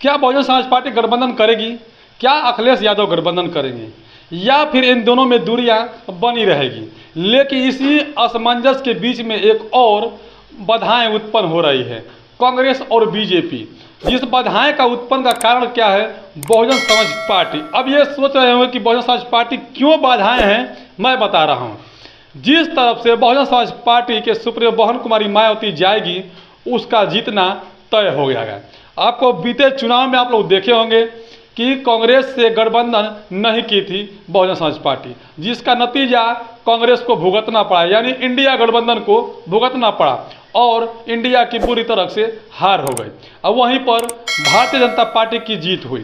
क्या बहुजन समाज पार्टी गठबंधन करेगी? क्या अखिलेश यादव गठबंधन करेंगे? या फिर इन दोनों में दूरियां बनी रहेगी? लेकिन इसी असमंजस के बीच में एक और बाधाएं उत्पन्न हो रही है, कांग्रेस और बीजेपी। जिस बाधाएं का उत्पन्न का कारण क्या है? बहुजन समाज पार्टी। अब ये सोच रहे हो कि बहुजन समाज पार्टी क्यों बाधाएं हैं, मैं बता रहा हूँ। जिस तरफ से बहुजन समाज पार्टी के सुप्रीमो बहन कुमारी मायावती जाएगी, उसका जीतना तय हो गया है। आपको बीते चुनाव में आप लोग देखे होंगे कि कांग्रेस से गठबंधन नहीं की थी बहुजन समाज पार्टी, जिसका नतीजा कांग्रेस को भुगतना पड़ा, यानी इंडिया गठबंधन को भुगतना पड़ा और इंडिया की बुरी तरह से हार हो गई। अब वहीं पर भारतीय जनता पार्टी की जीत हुई।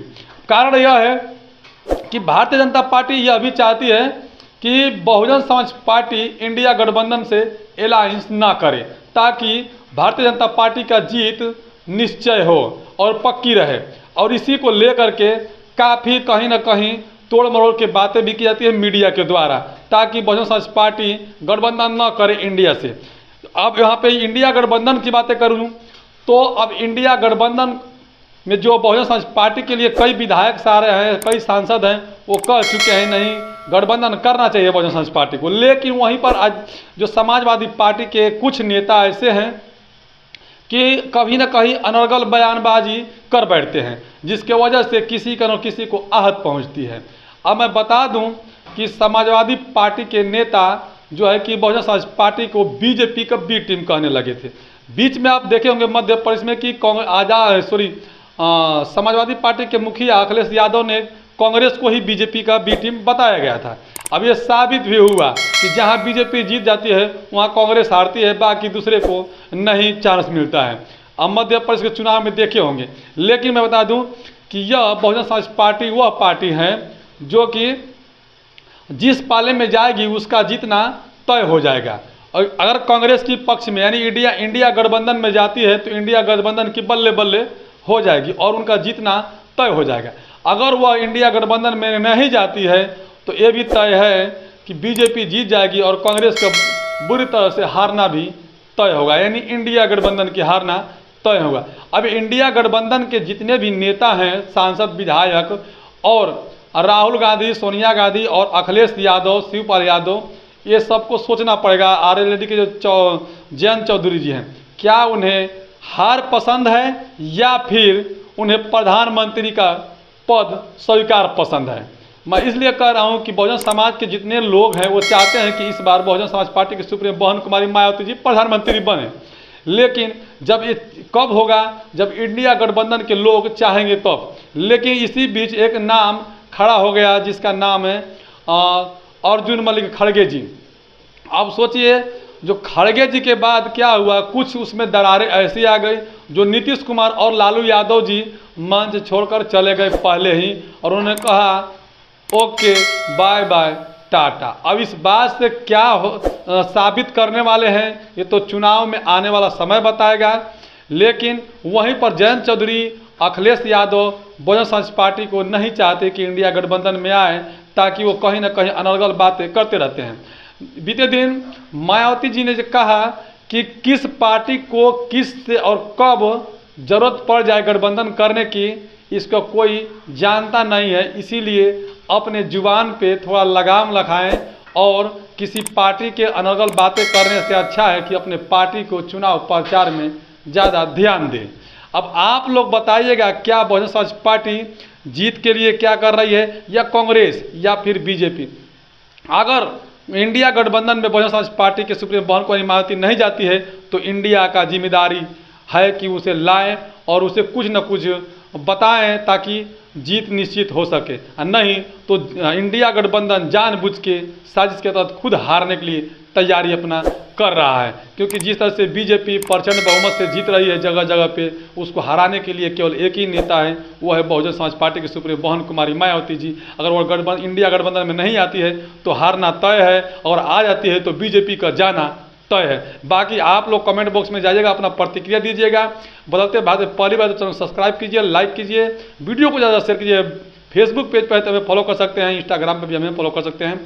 कारण यह है कि भारतीय जनता पार्टी यह भी चाहती है कि बहुजन समाज पार्टी इंडिया गठबंधन से अलायंस ना करे, ताकि भारतीय जनता पार्टी का जीत निश्चय हो और पक्की रहे। और इसी को लेकर के काफ़ी कहीं ना कहीं तोड़ मरोड़ के बातें भी की जाती है मीडिया के द्वारा, ताकि बहुजन समाज पार्टी गठबंधन न करे इंडिया से। अब यहाँ पे इंडिया गठबंधन की बातें करूँ तो अब इंडिया गठबंधन में जो बहुजन समाज पार्टी के लिए कई विधायक सारे हैं, कई सांसद हैं, वो कह चुके हैं नहीं गठबंधन करना चाहिए बहुजन समाज पार्टी को। लेकिन वहीं पर आज जो समाजवादी पार्टी के कुछ नेता ऐसे हैं कि कभी न कहीं अनर्गल बयानबाजी कर बैठते हैं, जिसके वजह से किसी का न किसी को आहत पहुंचती है। अब मैं बता दूं कि समाजवादी पार्टी के नेता जो है कि बहुजन समाज पार्टी को बीजेपी का बी टीम कहने लगे थे। बीच में आप देखे होंगे मध्य प्रदेश में कि समाजवादी पार्टी के मुखिया अखिलेश यादव ने कांग्रेस को ही बीजेपी का बी टीम बताया गया था। अब ये साबित भी हुआ कि जहां बीजेपी जीत जाती है वहां कांग्रेस हारती है, बाकी दूसरे को नहीं चांस मिलता है। अब मध्य प्रदेश के चुनाव में देखे होंगे। लेकिन मैं बता दूं कि यह बहुजन समाज पार्टी वह पार्टी है जो कि जिस पाले में जाएगी उसका जीतना तय हो जाएगा। और अगर कांग्रेस की पक्ष में यानी इंडिया गठबंधन में जाती है तो इंडिया गठबंधन की बल्ले बल्ले हो जाएगी और उनका जीतना तय हो जाएगा। अगर वह इंडिया गठबंधन में नहीं जाती है तो ये भी तय है कि बीजेपी जीत जाएगी और कांग्रेस का बुरी तरह से हारना भी तय होगा, यानी इंडिया गठबंधन की हारना तय होगा। अब इंडिया गठबंधन के जितने भी नेता हैं, सांसद, विधायक और राहुल गांधी, सोनिया गांधी और अखिलेश यादव, शिवपाल यादव, ये सबको सोचना पड़ेगा। आरएलडी के जो जयंत चौधरी जी हैं, क्या उन्हें हार पसंद है या फिर उन्हें प्रधानमंत्री का पद स्वीकार पसंद है। मैं इसलिए कह रहा हूं कि बहुजन समाज के जितने लोग हैं वो चाहते हैं कि इस बार बहुजन समाज पार्टी के सुप्रीमो बहन कुमारी मायावती जी प्रधानमंत्री बने। लेकिन जब ये कब होगा? जब इंडिया गठबंधन के लोग चाहेंगे तब। लेकिन इसी बीच एक नाम खड़ा हो गया जिसका नाम है अर्जुन मल्लिक खड़गे जी। अब सोचिए, जो खड़गे जी के बाद क्या हुआ, कुछ उसमें दरारें ऐसी आ गई जो नीतीश कुमार और लालू यादव जी मंच छोड़कर चले गए पहले ही, और उन्होंने कहा ओके बाय बाय टाटा। अब इस बात से क्या साबित करने वाले हैं ये तो चुनाव में आने वाला समय बताएगा। लेकिन वहीं पर जयंत चौधरी, अखिलेश यादव बहुजन समाज पार्टी को नहीं चाहते कि इंडिया गठबंधन में आए, ताकि वो कहीं ना कहीं अनर्गल बातें करते रहते हैं। बीते दिन मायावती जी ने कहा कि किस पार्टी को किस से और कब जरूरत पड़ जाए गठबंधन करने की, इसका कोई जानता नहीं है। इसीलिए अपने जुबान पे थोड़ा लगाम लगाएं और किसी पार्टी के अनर्गल बातें करने से अच्छा है कि अपने पार्टी को चुनाव प्रचार में ज़्यादा ध्यान दें। अब आप लोग बताइएगा, क्या बहुजन समाज पार्टी जीत के लिए क्या कर रही है, या कांग्रेस या फिर बीजेपी? अगर इंडिया गठबंधन में बहुजन समाज पार्टी के सुप्रीमो बहन कुमारी मायावती नहीं जाती है तो इंडिया का जिम्मेदारी है कि उसे लाएं और उसे कुछ न कुछ बताएं ताकि जीत निश्चित हो सके। नहीं तो इंडिया गठबंधन जानबूझ के साजिश के तहत खुद हारने के लिए तैयारी अपना कर रहा है, क्योंकि जिस तरह से बीजेपी प्रचंड बहुमत से जीत रही है जगह जगह पे, उसको हराने के लिए केवल एक ही नेता है, वो है बहुजन समाज पार्टी के सुप्रीमो बहन कुमारी मायावती जी। अगर वो इंडिया गठबंधन में नहीं आती है तो हारना तय है, और आ जाती है तो बीजेपी का जाना तय है। बाकी आप लोग कमेंट बॉक्स में जाइएगा, अपना प्रतिक्रिया दीजिएगा। बदलते भारत में पहली बार तो चैनल सब्सक्राइब कीजिए, लाइक कीजिए, वीडियो को ज़्यादा शेयर कीजिए। फेसबुक पेज पर हमें फॉलो कर सकते हैं, इंस्टाग्राम पर भी हमें फॉलो कर सकते हैं।